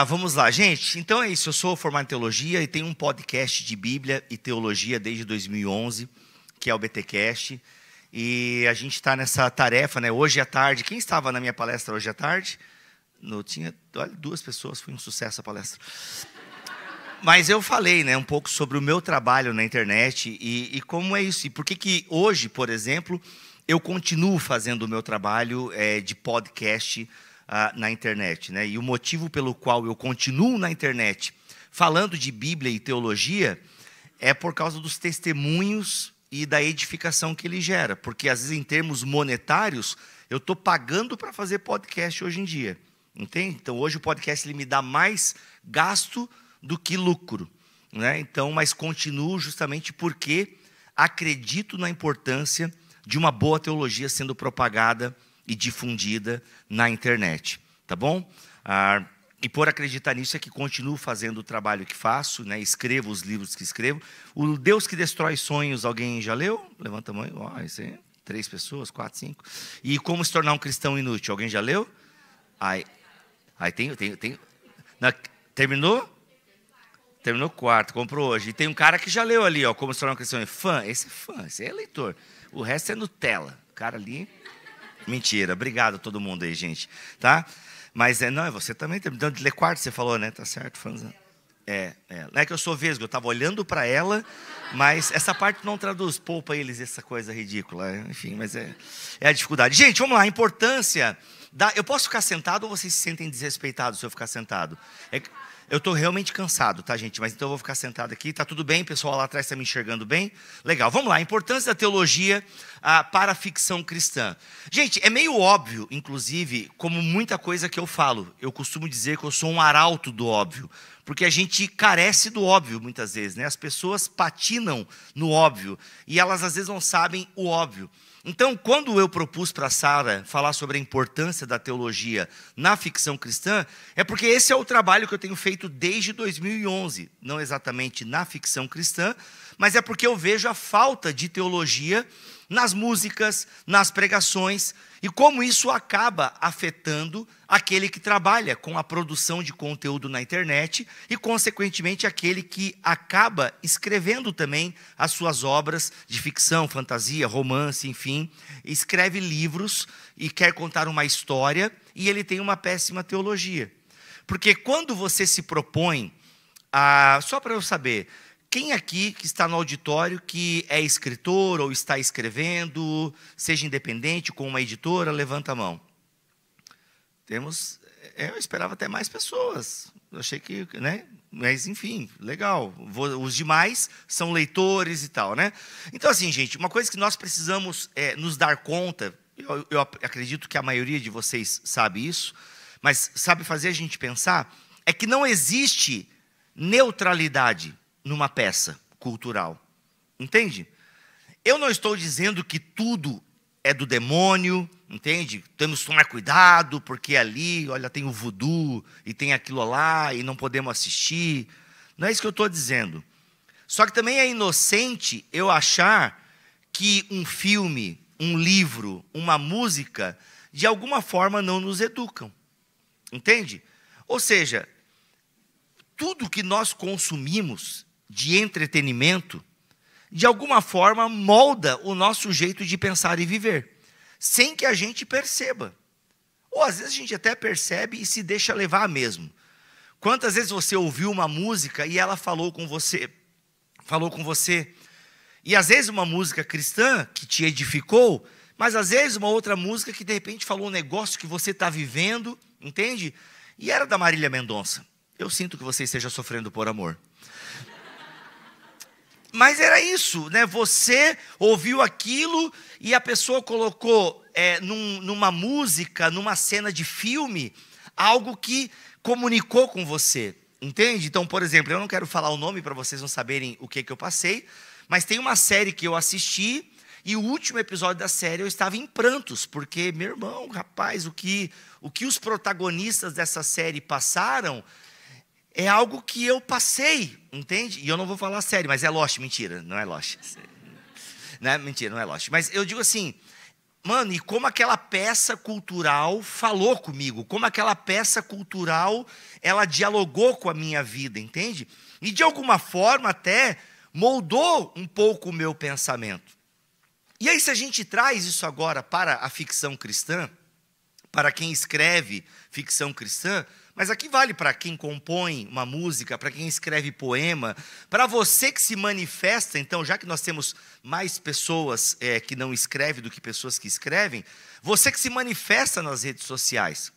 Vamos lá, gente. Então é isso. Eu sou formado em teologia e tenho um podcast de Bíblia e teologia desde 2011, que é o BTcast. E a gente está nessa tarefa, né? Hoje à tarde. Quem estava na minha palestra hoje à tarde? Olha, 2 pessoas. Foi um sucesso a palestra. Mas eu falei, né, um pouco sobre o meu trabalho na internet e como é isso. E por que hoje, por exemplo, eu continuo fazendo o meu trabalho de podcast na internet, né? E o motivo pelo qual eu continuo na internet falando de Bíblia e teologia é por causa dos testemunhos e da edificação que ele gera. Porque, às vezes, em termos monetários, eu estou pagando para fazer podcast hoje em dia. Entende? Então, hoje o podcast ele me dá mais gasto do que lucro, né? Então, mas continuo justamente porque acredito na importância de uma boa teologia sendo propagada e difundida na internet, tá bom? E por acreditar nisso é que continuo fazendo o trabalho que faço, né? Escrevo os livros que escrevo. O Deus que Destrói Sonhos, alguém já leu? Levanta a mão. Esse aí, 3 pessoas, 4, 5. E Como Se Tornar um Cristão Inútil, alguém já leu? Aí tem. Terminou? Terminou 4, comprou hoje. E tem um cara que já leu ali, ó, Como Se Tornar um Cristão Fã. Esse é leitor. O resto é Nutella. O cara ali... Mentira. Obrigado a todo mundo aí, gente. Tá? Mas não, você também terminou de ler 4, você falou, né? Tá certo, fãzão. Não é que eu sou vesgo, eu estava olhando para ela, mas essa parte não traduz. Poupa eles essa coisa ridícula. Enfim, mas é a dificuldade. Gente, vamos lá. A importância... Eu posso ficar sentado ou vocês se sentem desrespeitados se eu ficar sentado? Eu estou realmente cansado, tá, gente? Mas então eu vou ficar sentado aqui. Tá tudo bem? O pessoal lá atrás está me enxergando bem? Legal. Vamos lá. A importância da teologia para a ficção cristã. Gente, é meio óbvio, inclusive, como muita coisa que eu falo. Eu costumo dizer que eu sou um arauto do óbvio. Porque a gente carece do óbvio, muitas vezes, né? As pessoas patinam no óbvio. E elas, às vezes, não sabem o óbvio. Então, quando eu propus para a Sara falar sobre a importância da teologia na ficção cristã, é porque esse é o trabalho que eu tenho feito desde 2011. Não exatamente na ficção cristã, mas é porque eu vejo a falta de teologia nas músicas, nas pregações, e como isso acaba afetando aquele que trabalha com a produção de conteúdo na internet e, consequentemente, aquele que acaba escrevendo também as suas obras de ficção, fantasia, romance, enfim, escreve livros e quer contar uma história e ele tem uma péssima teologia. Porque quando você se propõe só para eu saber, quem aqui que está no auditório que é escritor ou está escrevendo, seja independente, com uma editora, levanta a mão. Temos, eu esperava até mais pessoas. Eu achei que, né? Mas, enfim, legal. Os demais são leitores e tal, né? Então, assim, gente, uma coisa que nós precisamos nos dar conta, eu acredito que a maioria de vocês sabe isso, mas sabe fazer a gente pensar, é que não existe neutralidade numa peça cultural. Entende? Eu não estou dizendo que tudo é do demônio, entende? Temos que tomar cuidado, porque ali, olha, tem o voodoo, e tem aquilo lá, e não podemos assistir. Não é isso que eu estou dizendo. Só que também é inocente eu achar que um filme, um livro, uma música, de alguma forma não nos educam. Entende? Ou seja, tudo que nós consumimos de entretenimento, de alguma forma molda o nosso jeito de pensar e viver, sem que a gente perceba. Ou às vezes a gente até percebe e se deixa levar mesmo. Quantas vezes você ouviu uma música e ela falou com você, e às vezes uma música cristã que te edificou, mas às vezes uma outra música que de repente falou um negócio que você está vivendo, entende? E era da Marília Mendonça. Eu sinto que você esteja sofrendo por amor. Mas era isso, né? Você ouviu aquilo e a pessoa colocou numa música, numa cena de filme, algo que comunicou com você, entende? Então, por exemplo, eu não quero falar o nome para vocês não saberem o que eu passei, mas tem uma série que eu assisti e o último episódio da série eu estava em prantos, porque, meu irmão, rapaz, o que os protagonistas dessa série passaram é algo que eu passei, entende? E eu não vou falar sério, mas é Lost, mentira, não é Lost. Não é, mentira, não é Lost. Mas eu digo assim, mano, e como aquela peça cultural falou comigo, como aquela peça cultural, ela dialogou com a minha vida, entende? E de alguma forma até moldou um pouco o meu pensamento. E aí, se a gente traz isso agora para a ficção cristã, para quem escreve ficção cristã, mas aqui vale para quem compõe uma música, para quem escreve poema, para você que se manifesta, então, já que nós temos mais pessoas que não escrevem do que pessoas que escrevem, você que se manifesta nas redes sociais.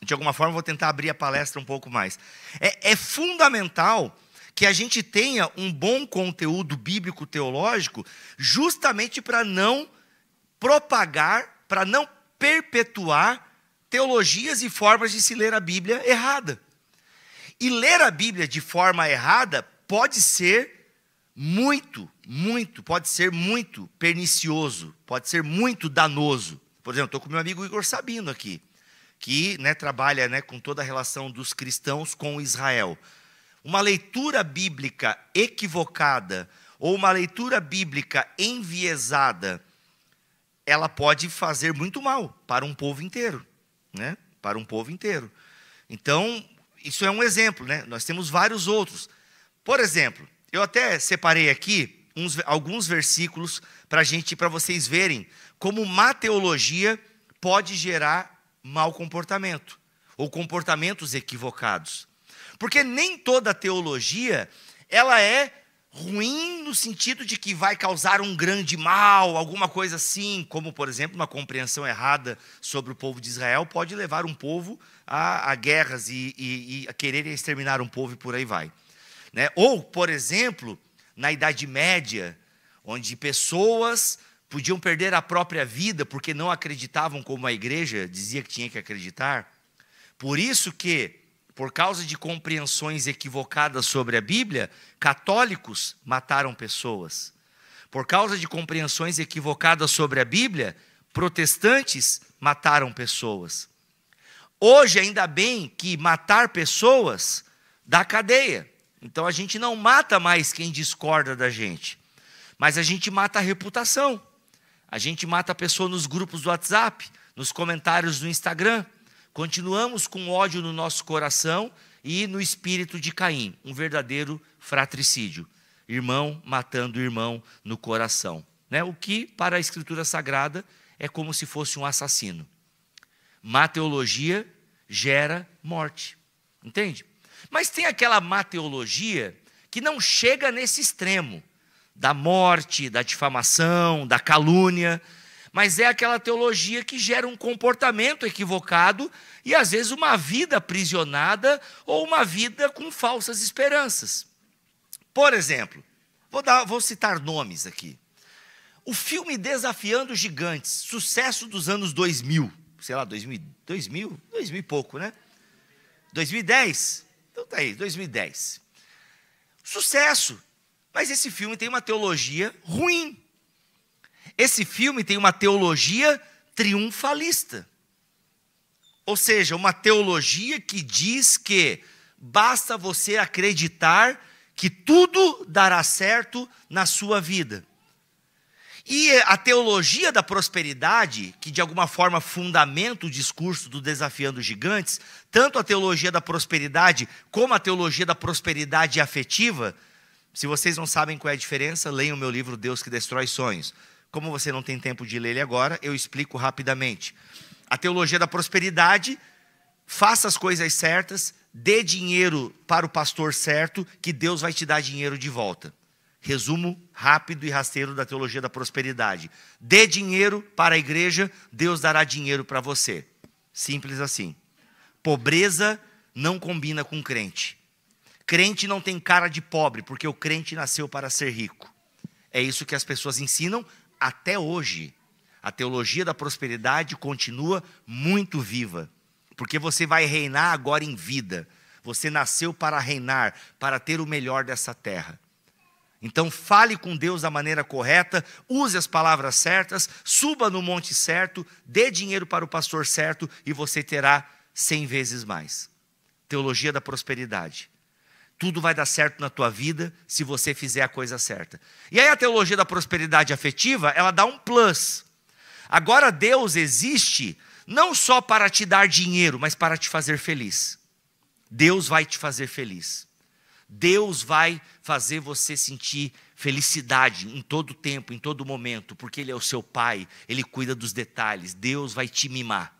De alguma forma, vou tentar abrir a palestra um pouco mais. É fundamental que a gente tenha um bom conteúdo bíblico-teológico, justamente para não propagar, para não perpetuar teologias e formas de se ler a Bíblia errada. E ler a Bíblia de forma errada pode ser muito pernicioso, pode ser muito danoso. Por exemplo, estou com meu amigo Igor Sabino aqui, que trabalha com toda a relação dos cristãos com Israel. Uma leitura bíblica equivocada ou uma leitura bíblica enviesada, ela pode fazer muito mal para um povo inteiro, para um povo inteiro. Então, isso é um exemplo, Nós temos vários outros. Por exemplo, eu até separei aqui alguns versículos para vocês verem como má teologia pode gerar mau comportamento ou comportamentos equivocados. Porque nem toda teologia ela é ruim no sentido de que vai causar um grande mal, alguma coisa assim, como, por exemplo, uma compreensão errada sobre o povo de Israel pode levar um povo a guerras e a querer exterminar um povo e por aí vai. Ou, por exemplo, na Idade Média, onde pessoas podiam perder a própria vida porque não acreditavam como a igreja dizia que tinha que acreditar. Por isso que, por causa de compreensões equivocadas sobre a Bíblia, católicos mataram pessoas. Por causa de compreensões equivocadas sobre a Bíblia, protestantes mataram pessoas. Hoje, ainda bem que matar pessoas dá cadeia. Então, a gente não mata mais quem discorda da gente, mas a gente mata a reputação. A gente mata a pessoa nos grupos do WhatsApp, nos comentários do Instagram. Continuamos com ódio no nosso coração e no espírito de Caim, um verdadeiro fratricídio. Irmão matando irmão no coração. O que, para a Escritura Sagrada, é como se fosse um assassino. Má teologia gera morte. Entende? Mas tem aquela má teologia que não chega nesse extremo da morte, da difamação, da calúnia, mas é aquela teologia que gera um comportamento equivocado e, às vezes, uma vida aprisionada ou uma vida com falsas esperanças. Por exemplo, vou citar nomes aqui. O filme Desafiando Gigantes, sucesso dos anos 2000, sei lá, 2000 e pouco, 2010? Então tá aí, 2010. Sucesso, mas esse filme tem uma teologia ruim. Esse filme tem uma teologia triunfalista. Ou seja, uma teologia que diz que basta você acreditar que tudo dará certo na sua vida. E a teologia da prosperidade, que de alguma forma fundamenta o discurso do Desafiando Gigantes, tanto a teologia da prosperidade como a teologia da prosperidade afetiva, se vocês não sabem qual é a diferença, leiam o meu livro Deus que Destrói Sonhos. Como você não tem tempo de ler ele agora, eu explico rapidamente. A teologia da prosperidade, faça as coisas certas, dê dinheiro para o pastor certo, que Deus vai te dar dinheiro de volta. Resumo rápido e rasteiro da teologia da prosperidade. Dê dinheiro para a igreja, Deus dará dinheiro para você. Simples assim. Pobreza não combina com crente. Crente não tem cara de pobre, porque o crente nasceu para ser rico. É isso que as pessoas ensinam até hoje. A teologia da prosperidade continua muito viva, porque você vai reinar agora em vida. Você nasceu para reinar, para ter o melhor dessa terra. Então fale com Deus da maneira correta, use as palavras certas, suba no monte certo, dê dinheiro para o pastor certo e você terá 100 vezes mais. Teologia da prosperidade. Tudo vai dar certo na tua vida se você fizer a coisa certa. E aí a teologia da prosperidade afetiva, ela dá um plus. Agora Deus existe não só para te dar dinheiro, mas para te fazer feliz. Deus vai te fazer feliz. Deus vai fazer você sentir felicidade em todo tempo, em todo momento, porque Ele é o seu Pai, Ele cuida dos detalhes. Deus vai te mimar,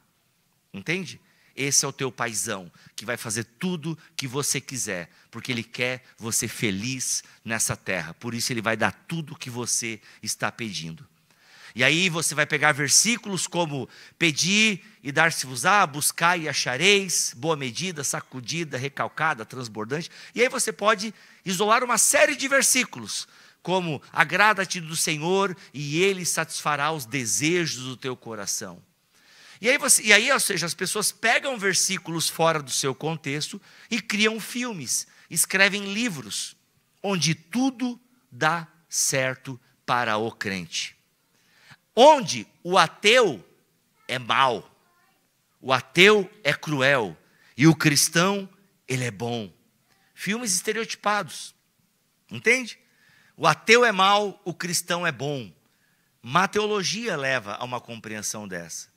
entende? Esse é o teu paizão, que vai fazer tudo que você quiser, porque Ele quer você feliz nessa terra. Por isso Ele vai dar tudo o que você está pedindo. E aí você vai pegar versículos como: pedi e dar-se-vos-á, buscai e achareis, boa medida, sacudida, recalcada, transbordante. E aí você pode isolar uma série de versículos, como: agrada-te do Senhor e Ele satisfará os desejos do teu coração. E aí, ou seja, as pessoas pegam versículos fora do seu contexto e criam filmes, escrevem livros, onde tudo dá certo para o crente. Onde o ateu é mau, o ateu é cruel e o cristão, ele é bom. Filmes estereotipados, entende? O ateu é mau, o cristão é bom. Mateologia leva a uma compreensão dessa.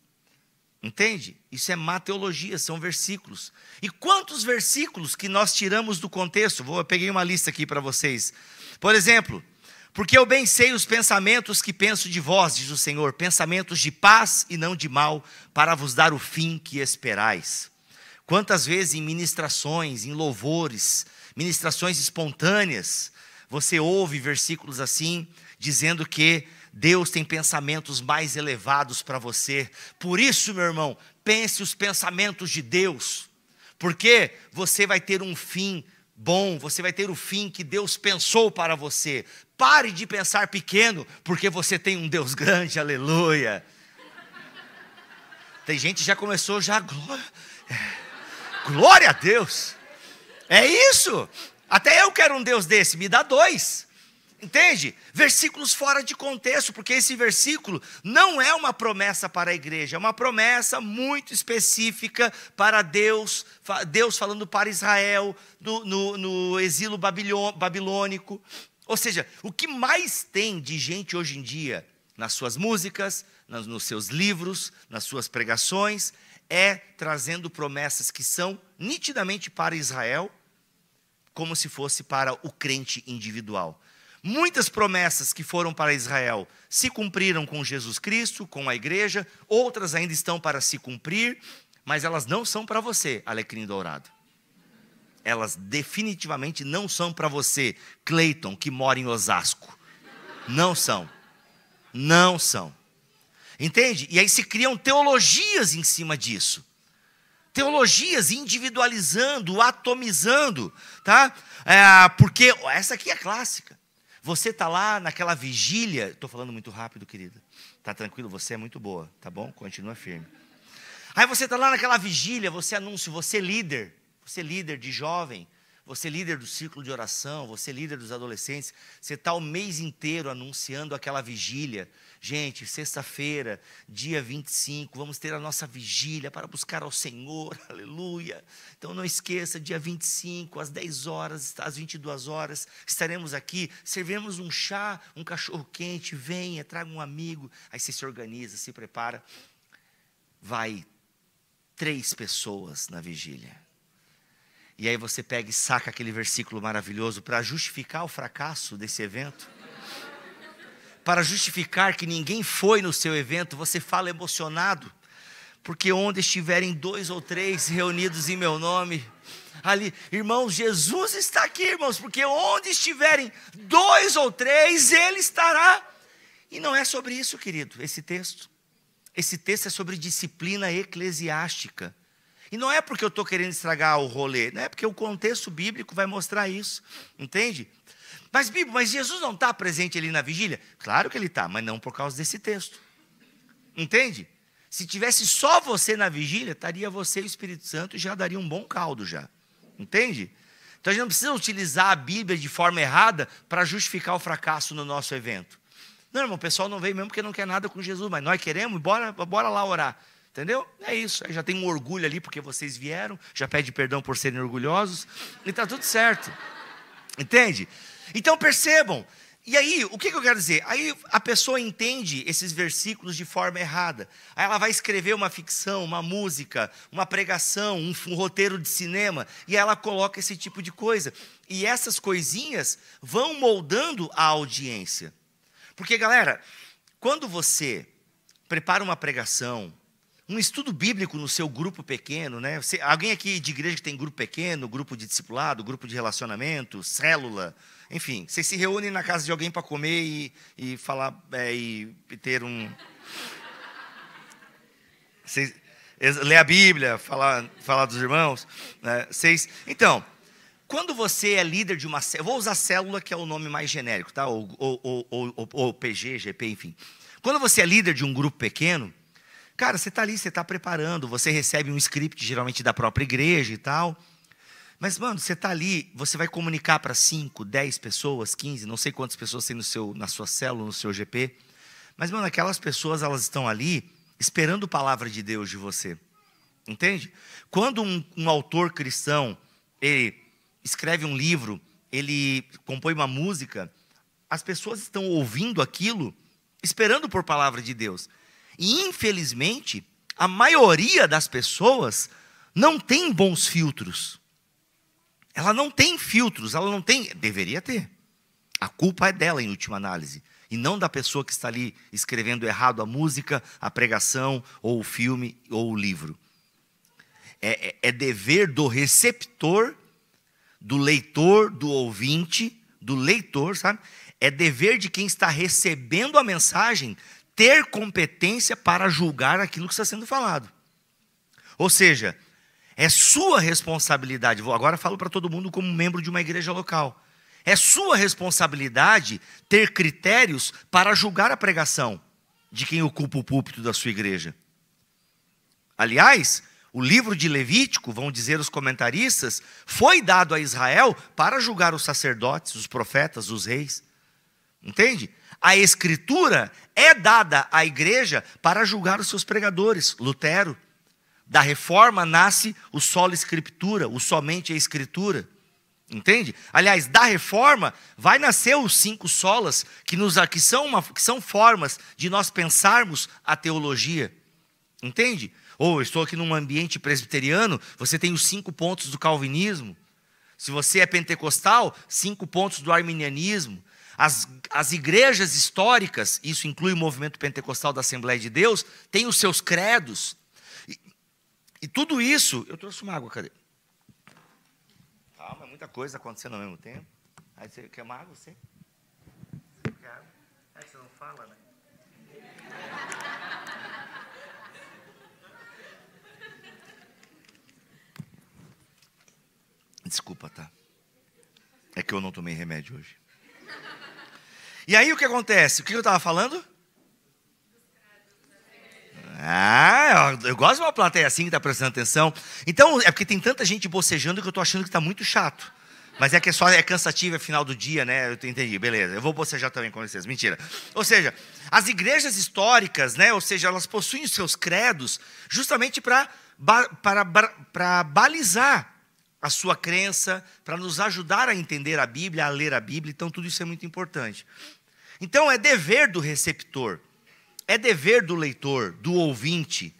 Entende? Isso é mateologia, são versículos. E quantos versículos que nós tiramos do contexto? Eu peguei uma lista aqui para vocês. Por exemplo, porque eu bem sei os pensamentos que penso de vós, diz o Senhor, pensamentos de paz e não de mal, para vos dar o fim que esperais. Quantas vezes em ministrações, em louvores, ministrações espontâneas, você ouve versículos assim, dizendo que Deus tem pensamentos mais elevados para você. Por isso, meu irmão, pense os pensamentos de Deus, porque você vai ter um fim bom, você vai ter o fim que Deus pensou para você. Pare de pensar pequeno, porque você tem um Deus grande, aleluia. Tem gente que já começou, glória a Deus. É isso. Até eu quero um Deus desse, me dá 2. Entende? Versículos fora de contexto, porque esse versículo não é uma promessa para a igreja, é uma promessa muito específica para Deus, Deus falando para Israel no exílio babilônico. Ou seja, o que mais tem de gente hoje em dia, nas suas músicas, nos seus livros, nas suas pregações, é trazendo promessas que são nitidamente para Israel, como se fosse para o crente individual. Muitas promessas que foram para Israel se cumpriram com Jesus Cristo, com a igreja, outras ainda estão para se cumprir, mas elas não são para você, alecrim dourado. Elas definitivamente não são para você, Cleiton, que mora em Osasco. Não são. Não são. Entende? E aí se criam teologias em cima disso. Teologias individualizando, atomizando, tá? Porque essa aqui é clássica. Você está lá naquela vigília. Estou falando muito rápido, querida. Está tranquilo? Você é muito boa, tá bom? Continua firme. Aí você está lá naquela vigília, você anuncia, você líder de jovem, você líder do círculo de oração, você líder dos adolescentes, você está o mês inteiro anunciando aquela vigília. Gente, sexta-feira, dia 25, vamos ter a nossa vigília para buscar ao Senhor, aleluia. Então não esqueça, dia 25, às 10 horas, às 22 horas, estaremos aqui, serviremos um chá, um cachorro quente, venha, traga um amigo. Aí você se organiza, se prepara, vai 3 pessoas na vigília. E aí você pega e saca aquele versículo maravilhoso para justificar o fracasso desse evento. Para justificar que ninguém foi no seu evento, você fala emocionado. Porque onde estiverem 2 ou 3 reunidos em meu nome, ali, irmãos, Jesus está aqui, irmãos. Porque onde estiverem 2 ou 3, Ele estará. E não é sobre isso, querido, esse texto. Esse texto é sobre disciplina eclesiástica. E não é porque eu estou querendo estragar o rolê, não é porque o contexto bíblico vai mostrar isso, entende? Mas Jesus não está presente ali na vigília? Claro que Ele está, mas não por causa desse texto, entende? Se tivesse só você na vigília, estaria você e o Espírito Santo e já daria um bom caldo já, entende? Então a gente não precisa utilizar a Bíblia de forma errada para justificar o fracasso no nosso evento. Não, irmão, o pessoal não veio mesmo porque não quer nada com Jesus, mas nós queremos, bora lá orar. Entendeu? É isso, aí já tem um orgulho ali porque vocês vieram, já pede perdão por serem orgulhosos, e está tudo certo, entende? Então percebam, E aí, o que eu quero dizer? Aí a pessoa entende esses versículos de forma errada. Aí ela vai escrever uma ficção, uma música, uma pregação, um roteiro de cinema, e ela coloca esse tipo de coisa. E essas coisinhas vão moldando a audiência. Porque, galera, quando você prepara uma pregação, um estudo bíblico no seu grupo pequeno, né? Alguém aqui de igreja que tem grupo pequeno, grupo de discipulado, grupo de relacionamento, célula, enfim, vocês se reúnem na casa de alguém para comer e falar, e ter um... Vocês ler a Bíblia, falar dos irmãos, né? Então, quando você é líder de uma célula, vou usar célula que é o nome mais genérico, tá? Ou PG, GP, enfim. Quando você é líder de um grupo pequeno, cara, você está ali, você está preparando, você recebe um script, geralmente da própria igreja e tal. Mas, mano, você está ali, você vai comunicar para 5, 10 pessoas, 15, não sei quantas pessoas tem na sua célula, no seu GP. Mas, mano, aquelas pessoas, elas estão ali esperando a palavra de Deus de você. Entende? Quando um autor cristão, ele escreve um livro, ele compõe uma música, as pessoas estão ouvindo aquilo, esperando por palavra de Deus. E, infelizmente, a maioria das pessoas não tem bons filtros. Ela não tem filtros, ela não tem... Deveria ter. A culpa é dela, em última análise. E não da pessoa que está ali escrevendo errado a música, a pregação, ou o filme, ou o livro. É dever do receptor, do leitor, do ouvinte, do leitor, sabe? É dever de quem está recebendo a mensagem ter competência para julgar aquilo que está sendo falado. Ou seja, é sua responsabilidade. Agora falo para todo mundo como membro de uma igreja local. É sua responsabilidade ter critérios para julgar a pregação de quem ocupa o púlpito da sua igreja. Aliás, o livro de Levítico, vão dizer os comentaristas, foi dado a Israel para julgar os sacerdotes, os profetas, os reis. Entende? A escritura é dada à igreja para julgar os seus pregadores. Lutero. Da reforma nasce o sola escritura, o somente a escritura. Entende? Aliás, da reforma vai nascer os 5 solas, que são formas de nós pensarmos a teologia. Entende? Ou estou aqui num ambiente presbiteriano, você tem os 5 pontos do calvinismo. Se você é pentecostal, 5 pontos do arminianismo. As igrejas históricas, isso inclui o movimento pentecostal da Assembleia de Deus, tem os seus credos. E tudo isso... Eu trouxe uma água, cadê? Calma, é muita coisa acontecendo ao mesmo tempo. Aí você quer uma água, você? Você quer água? É que você não fala, né? Desculpa, tá? É que eu não tomei remédio hoje. E aí o que acontece? O que eu estava falando? Eu gosto de uma plateia assim que está prestando atenção. Então, é porque tem tanta gente bocejando que eu estou achando que está muito chato. Mas é que é cansativo, é final do dia, né? Eu entendi, beleza. Eu vou bocejar também com vocês. Mentira. Ou seja, as igrejas históricas, né? Ou seja, elas possuem os seus credos justamente para balizar a sua crença, para nos ajudar a entender a Bíblia, a ler a Bíblia. Então, tudo isso é muito importante. Então, é dever do receptor, é dever do leitor, do ouvinte,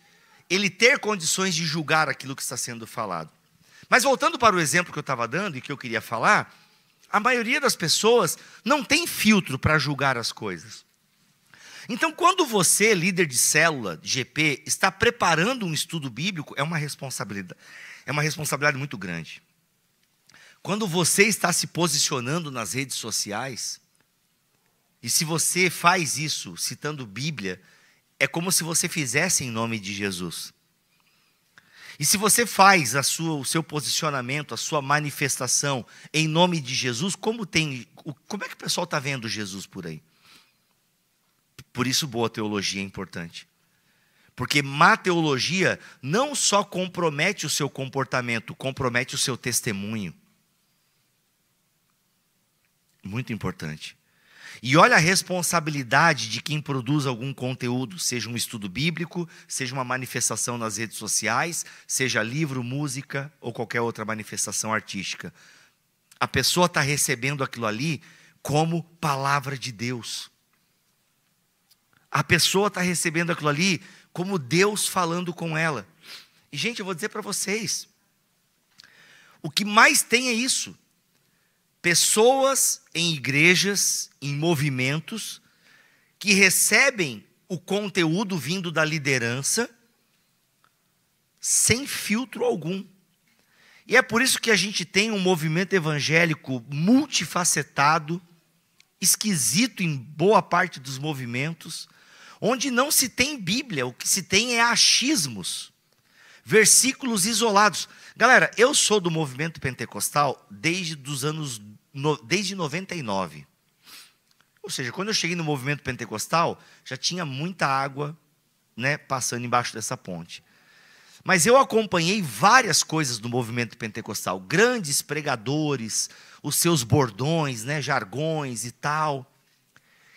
ele ter condições de julgar aquilo que está sendo falado. Mas voltando para o exemplo que eu estava dando e que eu queria falar, a maioria das pessoas não tem filtro para julgar as coisas. Então, quando você, líder de célula, de GP, está preparando um estudo bíblico, é uma responsabilidade muito grande. Quando você está se posicionando nas redes sociais, e se você faz isso citando Bíblia, é como se você fizesse em nome de Jesus. E se você faz o seu posicionamento, a sua manifestação em nome de Jesus, como é que o pessoal está vendo Jesus por aí? Por isso boa teologia é importante. Porque má teologia não só compromete o seu comportamento, compromete o seu testemunho. Muito importante. E olha a responsabilidade de quem produz algum conteúdo, seja um estudo bíblico, seja uma manifestação nas redes sociais, seja livro, música ou qualquer outra manifestação artística. A pessoa está recebendo aquilo ali como palavra de Deus. A pessoa está recebendo aquilo ali como Deus falando com ela. E, gente, eu vou dizer para vocês, o que mais tem é isso. Pessoas em igrejas, em movimentos, que recebem o conteúdo vindo da liderança, sem filtro algum. E é por isso que a gente tem um movimento evangélico multifacetado, esquisito em boa parte dos movimentos, onde não se tem Bíblia, o que se tem é achismos, versículos isolados. Galera, eu sou do movimento pentecostal desde 99. Ou seja, quando eu cheguei no movimento pentecostal, já tinha muita água, né, passando embaixo dessa ponte. Mas eu acompanhei várias coisas do movimento pentecostal, grandes pregadores, os seus bordões, né, jargões e tal.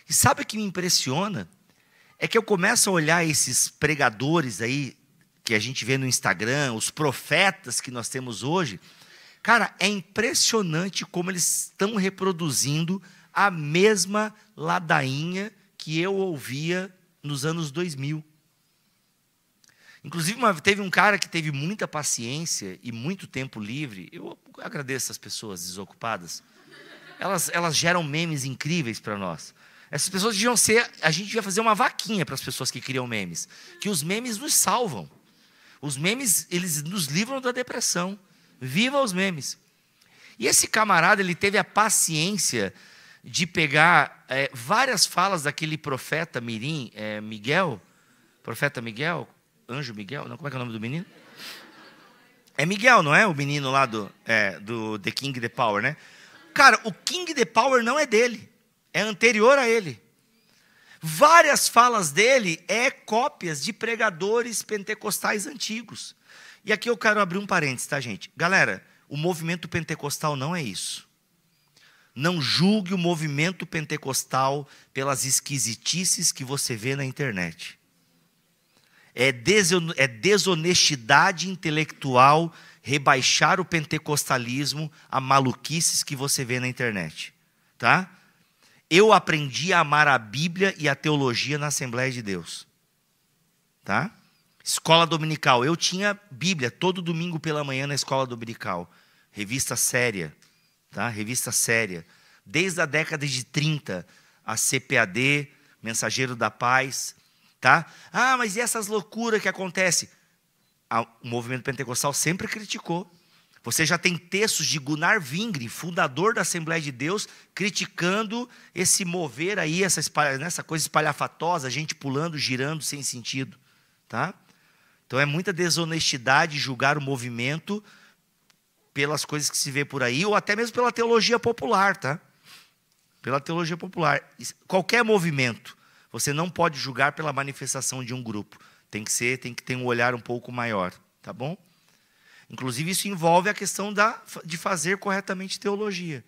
E sabe o que me impressiona? É que eu começo a olhar esses pregadores aí, que a gente vê no Instagram, os profetas que nós temos hoje. Cara, é impressionante como eles estão reproduzindo a mesma ladainha que eu ouvia nos anos 2000. Inclusive, teve um cara que teve muita paciência e muito tempo livre. Eu agradeço as pessoas desocupadas. Elas geram memes incríveis para nós. Essas pessoas deviam ser... A gente devia fazer uma vaquinha para as pessoas que criam memes. Que os memes nos salvam. Os memes, eles nos livram da depressão. Viva os memes. E esse camarada, ele teve a paciência de pegar várias falas daquele profeta mirim, Miguel. Profeta Miguel... Anjo Miguel? Não, como é que é o nome do menino? É Miguel, não é? O menino lá do The King The Power, né? Cara, o King The Power não é dele. É anterior a ele. Várias falas dele cópias de pregadores pentecostais antigos. E aqui eu quero abrir um parênteses, tá, gente? Galera, o movimento pentecostal não é isso. Não julgue o movimento pentecostal pelas esquisitices que você vê na internet. É desonestidade intelectual rebaixar o pentecostalismo a maluquices que você vê na internet, tá? Eu aprendi a amar a Bíblia e a teologia na Assembleia de Deus, tá? Escola dominical, eu tinha Bíblia todo domingo pela manhã na escola dominical, revista séria, tá? Revista séria, desde a década de 30, a CPAD, Mensageiro da Paz. Tá? Ah, mas e essas loucuras que acontecem? O movimento pentecostal sempre criticou. Você já tem textos de Gunnar Wingren, fundador da Assembleia de Deus, criticando esse mover aí, essa coisa espalhafatosa, gente pulando, girando sem sentido. Tá? Então é muita desonestidade julgar o movimento pelas coisas que se vê por aí, ou até mesmo pela teologia popular. Tá? Pela teologia popular. Qualquer movimento. Você não pode julgar pela manifestação de um grupo. Tem que ter um olhar um pouco maior, tá bom? Inclusive, isso envolve a questão de fazer corretamente teologia.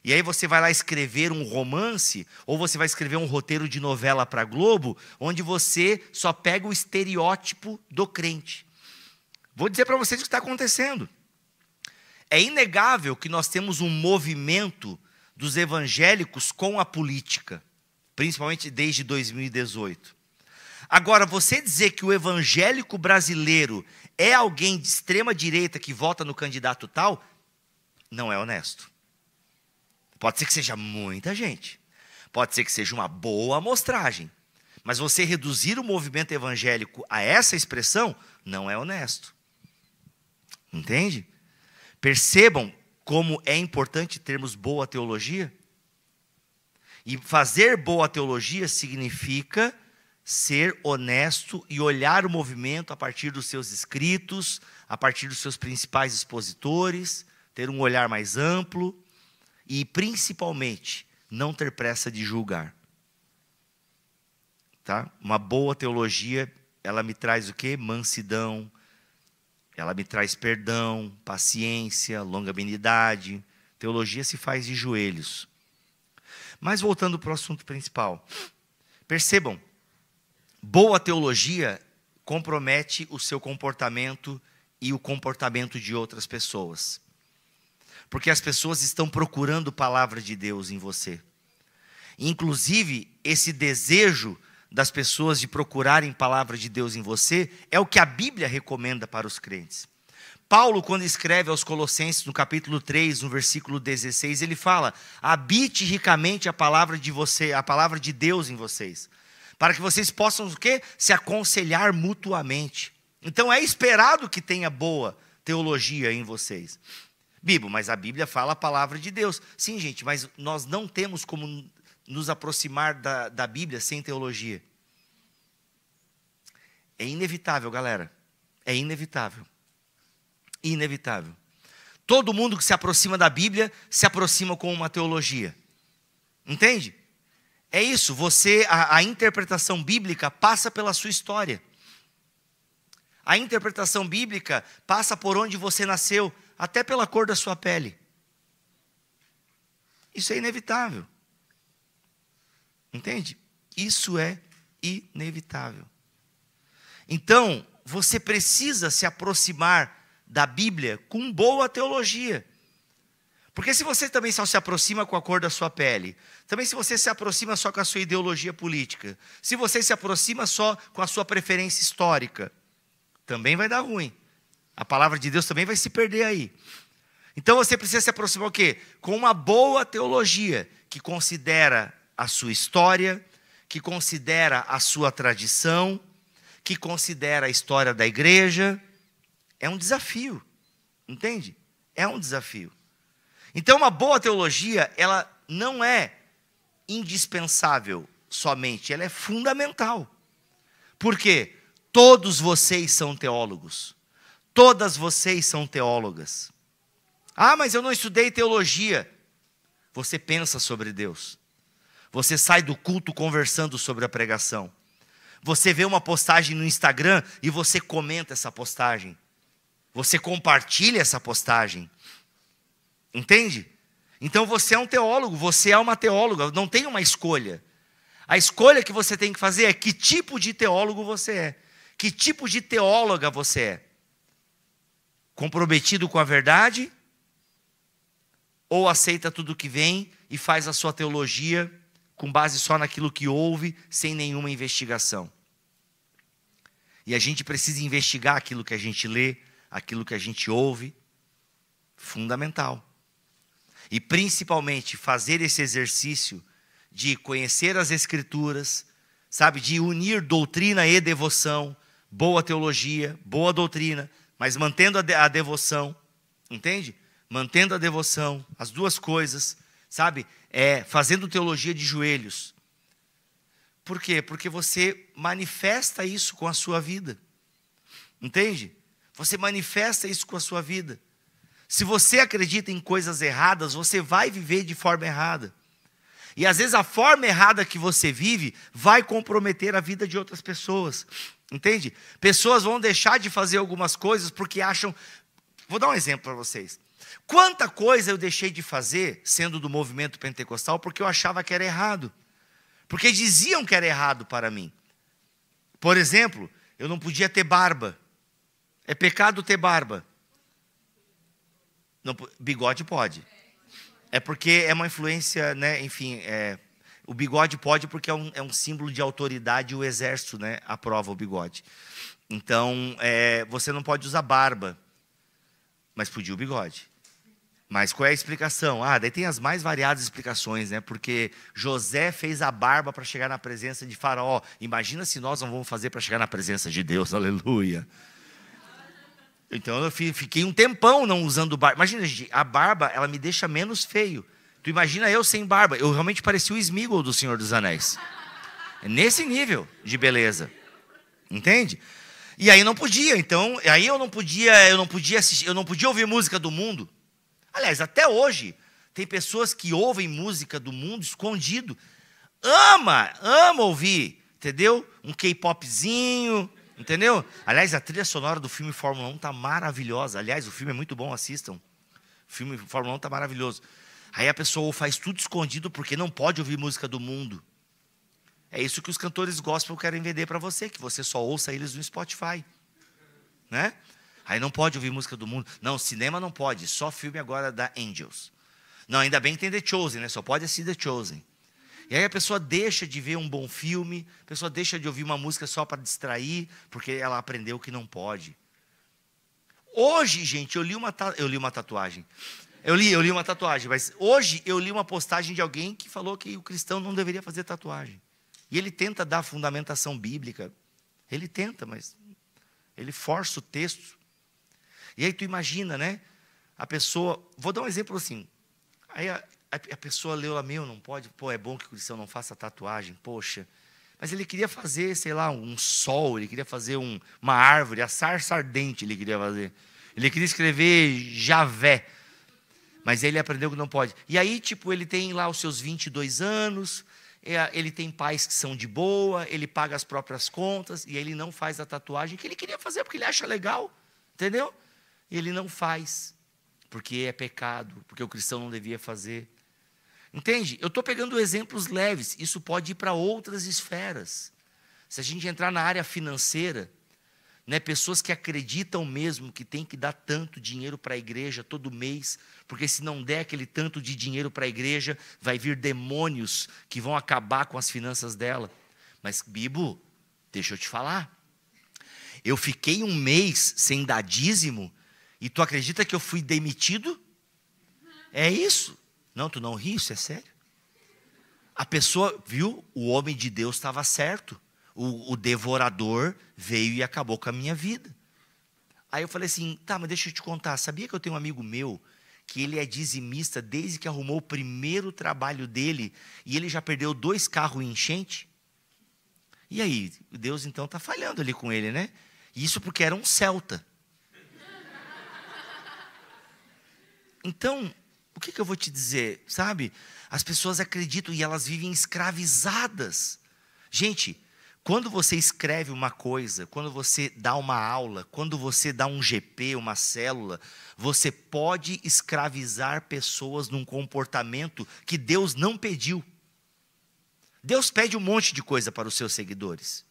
E aí você vai lá escrever um romance, ou você vai escrever um roteiro de novela para a Globo, onde você só pega o estereótipo do crente. Vou dizer para vocês o que está acontecendo. É inegável que nós temos um movimento dos evangélicos com a política. Principalmente desde 2018. Agora, você dizer que o evangélico brasileiro é alguém de extrema direita que vota no candidato tal, não é honesto. Pode ser que seja muita gente. Pode ser que seja uma boa amostragem. Mas você reduzir o movimento evangélico a essa expressão, não é honesto. Entende? Percebam como é importante termos boa teologia? E fazer boa teologia significa ser honesto e olhar o movimento a partir dos seus escritos, a partir dos seus principais expositores, ter um olhar mais amplo e, principalmente, não ter pressa de julgar. Tá? Uma boa teologia, ela me traz o quê? Mansidão, ela me traz perdão, paciência, longanimidade. Teologia se faz de joelhos. Mas voltando para o assunto principal, percebam, boa teologia compromete o seu comportamento e o comportamento de outras pessoas. Porque as pessoas estão procurando palavra de Deus em você. Inclusive, esse desejo das pessoas de procurarem palavra de Deus em você é o que a Bíblia recomenda para os crentes. Paulo, quando escreve aos Colossenses, no capítulo 3, no versículo 16, ele fala: habite ricamente a palavra de Deus em vocês, para que vocês possam o quê? Se aconselhar mutuamente. Então é esperado que tenha boa teologia em vocês. Bibo, mas a Bíblia fala a palavra de Deus. Sim, gente, mas nós não temos como nos aproximar da Bíblia sem teologia. É inevitável, galera. É inevitável. Inevitável. Todo mundo que se aproxima da Bíblia se aproxima com uma teologia. Entende? É isso, a interpretação bíblica passa pela sua história. A interpretação bíblica passa por onde você nasceu, até pela cor da sua pele. Isso é inevitável. Entende? Isso é inevitável. Então, você precisa se aproximar da Bíblia com boa teologia. Porque se você também só se aproxima com a cor da sua pele, também se você se aproxima só com a sua ideologia política, se você se aproxima só com a sua preferência histórica, também vai dar ruim. A palavra de Deus também vai se perder aí. Então você precisa se aproximar o quê? Com uma boa teologia, que considera a sua história, que considera a sua tradição, que considera a história da igreja. É um desafio, entende? É um desafio. Então, uma boa teologia, ela não é indispensável somente, ela é fundamental. Por quê? Todos vocês são teólogos. Todas vocês são teólogas. Ah, mas eu não estudei teologia. Você pensa sobre Deus. Você sai do culto conversando sobre a pregação. Você vê uma postagem no Instagram e você comenta essa postagem. Você compartilha essa postagem. Entende? Então você é um teólogo, você é uma teóloga, não tem uma escolha. A escolha que você tem que fazer é que tipo de teólogo você é. Que tipo de teóloga você é. Comprometido com a verdade? Ou aceita tudo que vem e faz a sua teologia com base só naquilo que ouve, sem nenhuma investigação? E a gente precisa investigar aquilo que a gente lê, aquilo que a gente ouve, fundamental. E principalmente fazer esse exercício de conhecer as Escrituras, sabe, de unir doutrina e devoção, boa teologia, boa doutrina, mas mantendo a devoção, entende? Mantendo a devoção, as duas coisas, sabe, fazendo teologia de joelhos. Por quê? Porque você manifesta isso com a sua vida, entende? Você manifesta isso com a sua vida. Se você acredita em coisas erradas, você vai viver de forma errada. E às vezes a forma errada que você vive vai comprometer a vida de outras pessoas. Entende? Pessoas vão deixar de fazer algumas coisas porque acham... Vou dar um exemplo para vocês. Quanta coisa eu deixei de fazer, sendo do movimento pentecostal, porque eu achava que era errado. Porque diziam que era errado para mim. Por exemplo, eu não podia ter barba. É pecado ter barba. Não, bigode pode. É porque é uma influência, né? Enfim, o bigode pode porque é um símbolo de autoridade e o exército, né, aprova o bigode. Então, você não pode usar barba, mas podia o bigode. Mas qual é a explicação? Daí tem as mais variadas explicações, né? Porque José fez a barba para chegar na presença de Faraó. Imagina se nós não vamos fazer para chegar na presença de Deus, aleluia. Então eu fiquei um tempão não usando barba. Imagina, gente, a barba, ela me deixa menos feio. Tu imagina eu sem barba. Eu realmente parecia o Sméagol do Senhor dos Anéis. É nesse nível de beleza. Entende? E aí não podia. Então, aí eu não podia assistir, eu não podia ouvir música do mundo. Aliás, até hoje, tem pessoas que ouvem música do mundo escondido. Ama ouvir, entendeu? Um K-popzinho, entendeu? Aliás, a trilha sonora do filme Fórmula 1 está maravilhosa. Aliás, o filme é muito bom, assistam. O filme Fórmula 1 está maravilhoso. Aí a pessoa faz tudo escondido porque não pode ouvir música do mundo. É isso que os cantores gospel querem vender para você, que você só ouça eles no Spotify. Né? Aí não pode ouvir música do mundo. Não, cinema não pode, só filme agora da Angels. Não, ainda bem que tem The Chosen, né? Só pode assistir The Chosen. E aí a pessoa deixa de ver um bom filme, a pessoa deixa de ouvir uma música só para distrair, porque ela aprendeu que não pode. Hoje, gente, eu li uma tatuagem. Eu li uma tatuagem, mas hoje eu li uma postagem de alguém que falou que o cristão não deveria fazer tatuagem. E ele tenta dar fundamentação bíblica. Ele tenta, mas ele força o texto. E aí tu imagina, né? A pessoa, vou dar um exemplo assim. Aí a pessoa leu lá, não pode, é bom que o cristão não faça tatuagem, poxa. Mas ele queria fazer, sei lá, um sol, ele queria fazer uma árvore, a sarça ardente ele queria fazer. Ele queria escrever Javé. Mas ele aprendeu que não pode. E aí, ele tem lá os seus 22 anos, ele tem pais que são de boa, ele paga as próprias contas, e ele não faz a tatuagem que ele queria fazer, porque ele acha legal, entendeu? E ele não faz, porque é pecado, porque o cristão não devia fazer. Entende? Eu estou pegando exemplos leves, isso pode ir para outras esferas. Se a gente entrar na área financeira, né, pessoas que acreditam mesmo que tem que dar tanto dinheiro para a igreja todo mês, porque se não der aquele tanto de dinheiro para a igreja, vai vir demônios que vão acabar com as finanças dela. Mas, Bibo, deixa eu te falar. Eu fiquei um mês sem dar dízimo, e tu acredita que eu fui demitido? É isso? Não, tu não ri, isso é sério. A pessoa, viu, o homem de Deus estava certo. O devorador veio e acabou com a minha vida. Aí eu falei assim, tá, mas deixa eu te contar. Sabia que eu tenho um amigo meu, que ele é dizimista desde que arrumou o primeiro trabalho dele, e ele já perdeu 2 carros em enchente? E aí, Deus então está falhando ali com ele, né? Isso porque era um celta. Então, o que eu vou te dizer? Sabe, as pessoas acreditam e elas vivem escravizadas. Gente, quando você escreve uma coisa, quando você dá uma aula, quando você dá um GP, uma célula, você pode escravizar pessoas num comportamento que Deus não pediu. Deus pede um monte de coisa para os seus seguidores.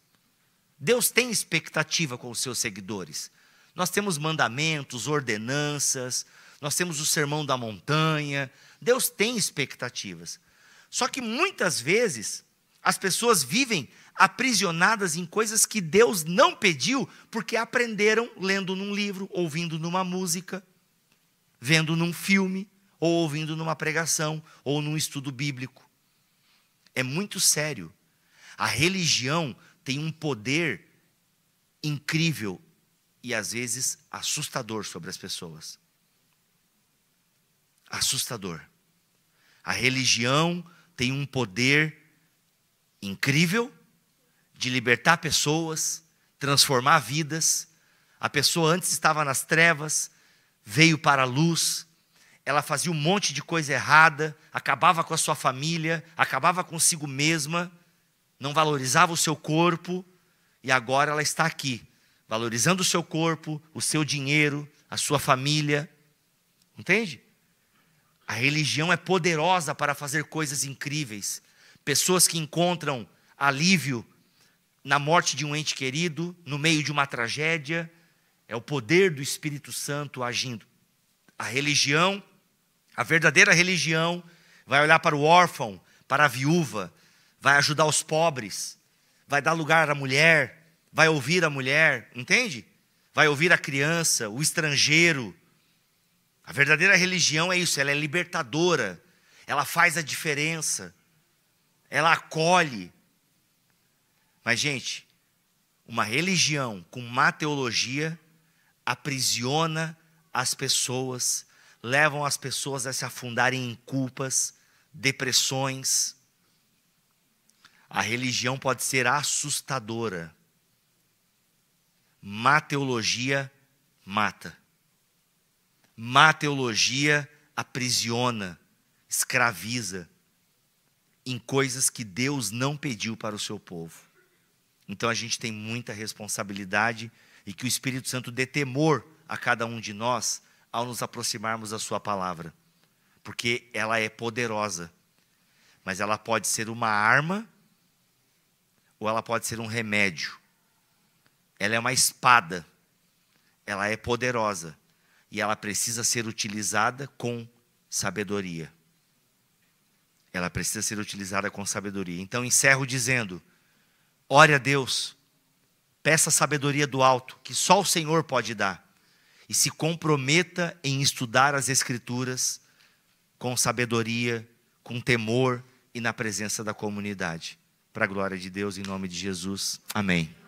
Deus tem expectativa com os seus seguidores. Nós temos mandamentos, ordenanças, nós temos o sermão da montanha. Deus tem expectativas. Só que muitas vezes as pessoas vivem aprisionadas em coisas que Deus não pediu, porque aprenderam lendo num livro, ouvindo numa música, vendo num filme, ou ouvindo numa pregação, ou num estudo bíblico. É muito sério. A religião tem um poder incrível e às vezes assustador sobre as pessoas. Assustador. A religião tem um poder incrível de libertar pessoas, transformar vidas. A pessoa antes estava nas trevas, veio para a luz, ela fazia um monte de coisa errada, acabava com a sua família, acabava consigo mesma, não valorizava o seu corpo, e agora ela está aqui, valorizando o seu corpo, o seu dinheiro, a sua família. Entende? A religião é poderosa para fazer coisas incríveis. Pessoas que encontram alívio na morte de um ente querido, no meio de uma tragédia, é o poder do Espírito Santo agindo. A religião, a verdadeira religião, vai olhar para o órfão, para a viúva, vai ajudar os pobres, vai dar lugar à mulher, vai ouvir a mulher, entende? Vai ouvir a criança, o estrangeiro. A verdadeira religião é isso, ela é libertadora, ela faz a diferença, ela acolhe. Mas, gente, uma religião com má teologia aprisiona as pessoas, levam as pessoas a se afundarem em culpas, depressões. A religião pode ser assustadora. Má teologia mata. Má teologia aprisiona, escraviza em coisas que Deus não pediu para o seu povo. Então a gente tem muita responsabilidade e que o Espírito Santo dê temor a cada um de nós ao nos aproximarmos da sua palavra. Porque ela é poderosa, mas ela pode ser uma arma ou ela pode ser um remédio. Ela é uma espada. ela é poderosa e ela precisa ser utilizada com sabedoria. Ela precisa ser utilizada com sabedoria. Então encerro dizendo: ore a Deus, peça sabedoria do alto, que só o Senhor pode dar, e se comprometa em estudar as Escrituras com sabedoria, com temor e na presença da comunidade. Para a glória de Deus, em nome de Jesus. Amém.